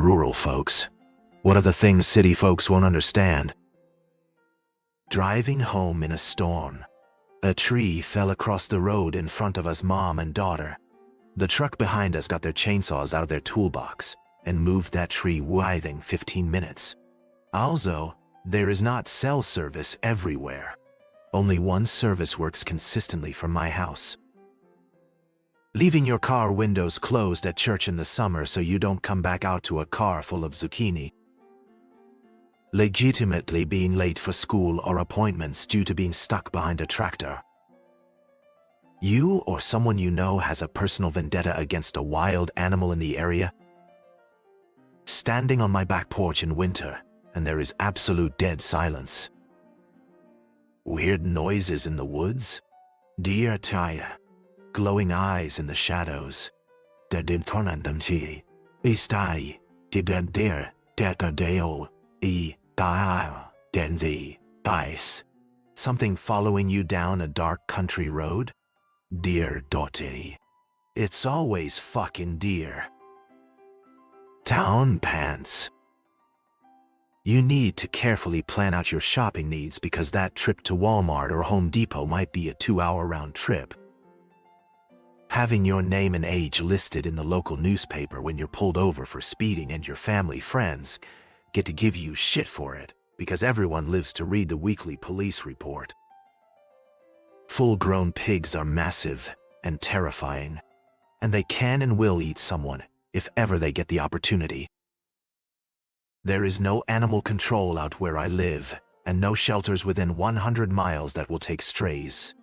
rural folks. What are the things city folks won't understand? Driving home in a storm. A tree fell across the road in front of us, mom and daughter. The truck behind us got their chainsaws out of their toolbox and moved that tree within 15 minutes. Also, there is not cell service everywhere. Only one service works consistently from my house. Leaving your car windows closed at church in the summer so you don't come back out to a car full of zucchini. Legitimately being late for school or appointments due to being stuck behind a tractor. You or someone you know has a personal vendetta against a wild animal in the area. Standing on my back porch in winter, and there is absolute dead silence. Weird noises in the woods. Deer tire. Glowing eyes in the shadows. Dedintonandamti. Istai. Didandir. Dekadeo. Dendi. Dice. Something following you down a dark country road? Deer Dotti. It's always fucking deer. Town pants. You need to carefully plan out your shopping needs because that trip to Walmart or Home Depot might be a 2-hour round trip. Having your name and age listed in the local newspaper when you're pulled over for speeding and your family friends get to give you shit for it because everyone lives to read the weekly police report. Full-grown pigs are massive and terrifying, and they can and will eat someone if ever they get the opportunity. There is no animal control out where I live, and no shelters within 100 miles that will take strays.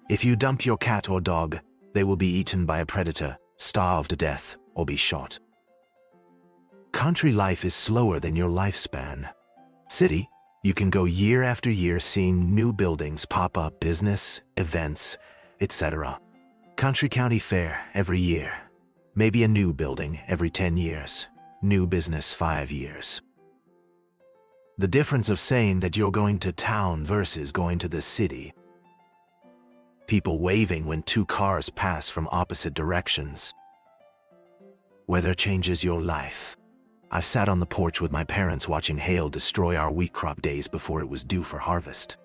If you dump your cat or dog, they will be eaten by a predator, starve to death, or be shot. Country life is slower than your lifespan. City, you can go year after year seeing new buildings pop up, business, events, etc. Country county fair every year. Maybe a new building every 10 years. New business 5 years. The difference of saying that you're going to town versus going to the city. People waving when 2 cars pass from opposite directions. Weather changes your life. I've sat on the porch with my parents watching hail destroy our wheat crop days before it was due for harvest.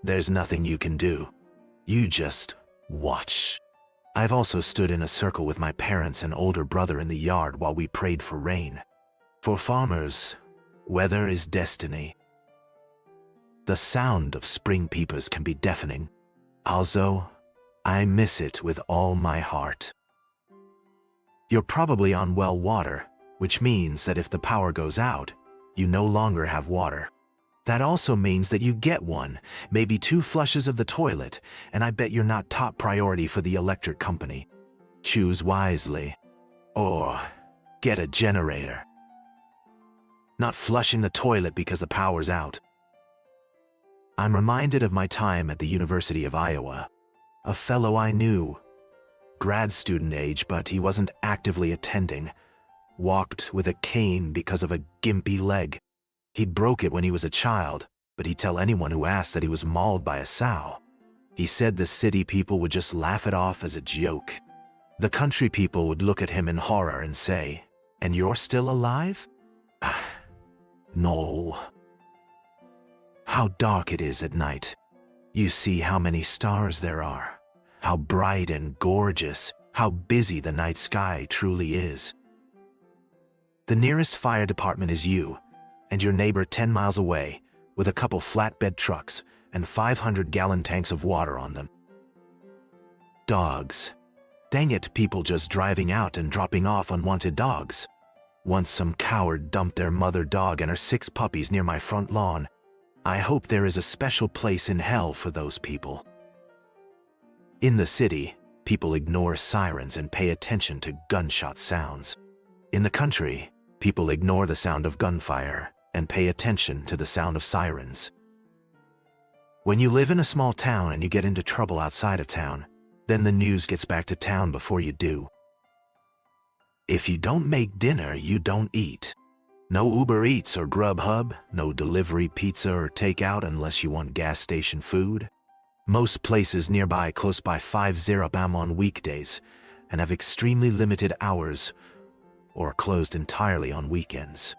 There's nothing you can do. You just watch. I've also stood in a circle with my parents and older brother in the yard while we prayed for rain. For farmers, weather is destiny. The sound of spring peepers can be deafening. Also, I miss it with all my heart. You're probably on well water, which means that if the power goes out, you no longer have water. That also means that you get one, maybe 2 flushes of the toilet, and I bet you're not top priority for the electric company. Choose wisely. Or get a generator. Not flushing the toilet because the power's out. I'm reminded of my time at the University of Iowa. A fellow I knew, grad student age, but he wasn't actively attending, walked with a cane because of a gimpy leg. He broke it when he was a child, but he'd tell anyone who asked that he was mauled by a sow. He said the city people would just laugh it off as a joke. The country people would look at him in horror and say, "And you're still alive?" No. How dark it is at night. You see how many stars there are, how bright and gorgeous, how busy the night sky truly is. The nearest fire department is you, and your neighbor 10 miles away, with a couple flatbed trucks and 500-gallon tanks of water on them. Dogs. Dang it, people just driving out and dropping off unwanted dogs. Once some coward dumped their mother dog and her 6 puppies near my front lawn. I hope there is a special place in hell for those people. In the city, people ignore sirens and pay attention to gunshot sounds. In the country, people ignore the sound of gunfire and pay attention to the sound of sirens. When you live in a small town and you get into trouble outside of town, then the news gets back to town before you do. If you don't make dinner, you don't eat. No Uber Eats or Grubhub, no delivery pizza or takeout unless you want gas station food. Most places nearby close by 5-0 bam on weekdays and have extremely limited hours or closed entirely on weekends.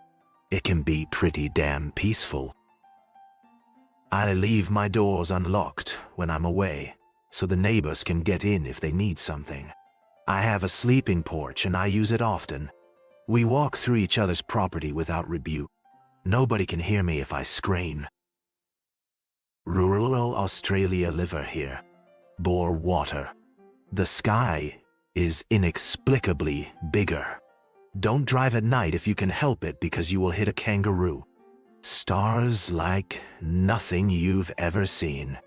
It can be pretty damn peaceful. I leave my doors unlocked when I'm away, so the neighbors can get in if they need something. I have a sleeping porch and I use it often. We walk through each other's property without rebuke. Nobody can hear me if I scream. Rural Australia liver here. Bore water. The sky is inexplicably bigger. Don't drive at night if you can help it because you will hit a kangaroo. Stars like nothing you've ever seen.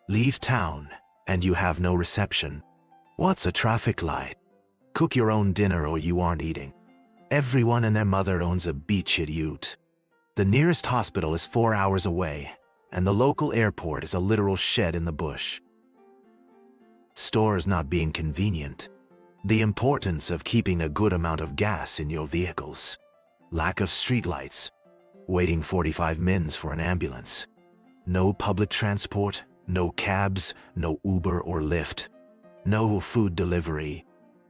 Leave town and you have no reception. What's a traffic light? Cook your own dinner or you aren't eating. Everyone and their mother owns a beachhead ute. The nearest hospital is 4 hours away, and the local airport is a literal shed in the bush. Stores not being convenient. The importance of keeping a good amount of gas in your vehicles. Lack of streetlights. Waiting 45 minutes for an ambulance. No public transport, no cabs, no Uber or Lyft. No food delivery.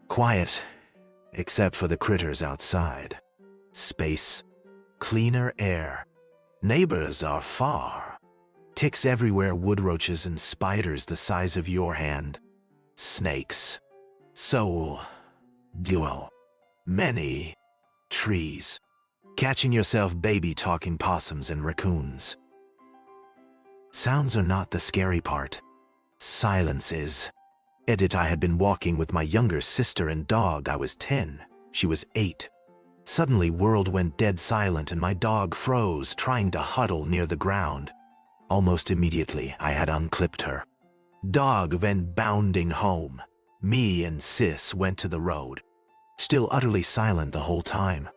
Quiet, except for the critters outside. Space. Cleaner air. Neighbors are far. Ticks everywhere, wood roaches and spiders the size of your hand. Snakes. So, dual. Many. Trees. Catching yourself baby talking possums and raccoons. Sounds are not the scary part. Silence is. I had been walking with my younger sister and dog. I was 10. She was 8. Suddenly world went dead silent and my dog froze, trying to huddle near the ground. Almost immediately I had unclipped her. Dog went bounding home. Me and sis went to the road. Still utterly silent the whole time.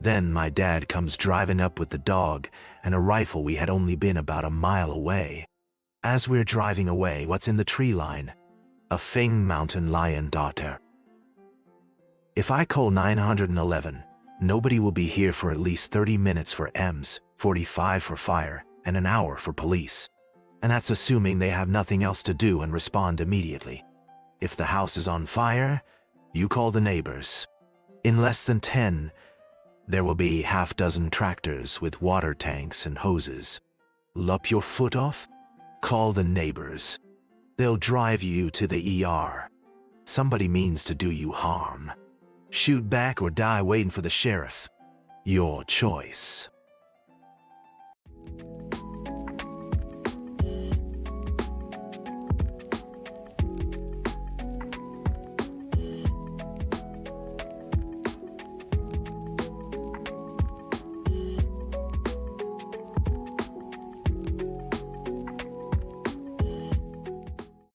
Then my dad comes driving up with the dog and a rifle. We had only been about a mile away. As we're driving away, what's in the tree line? A Fing mountain lion daughter. If I call 911, nobody will be here for at least 30 minutes for EMS, 45 for fire, and an hour for police. And that's assuming they have nothing else to do and respond immediately. If the house is on fire, you call the neighbors. In less than 10, there will be half-dozen tractors with water tanks and hoses. Lop your foot off? Call the neighbors. They'll drive you to the ER. Somebody means to do you harm. Shoot back or die waiting for the sheriff. Your choice.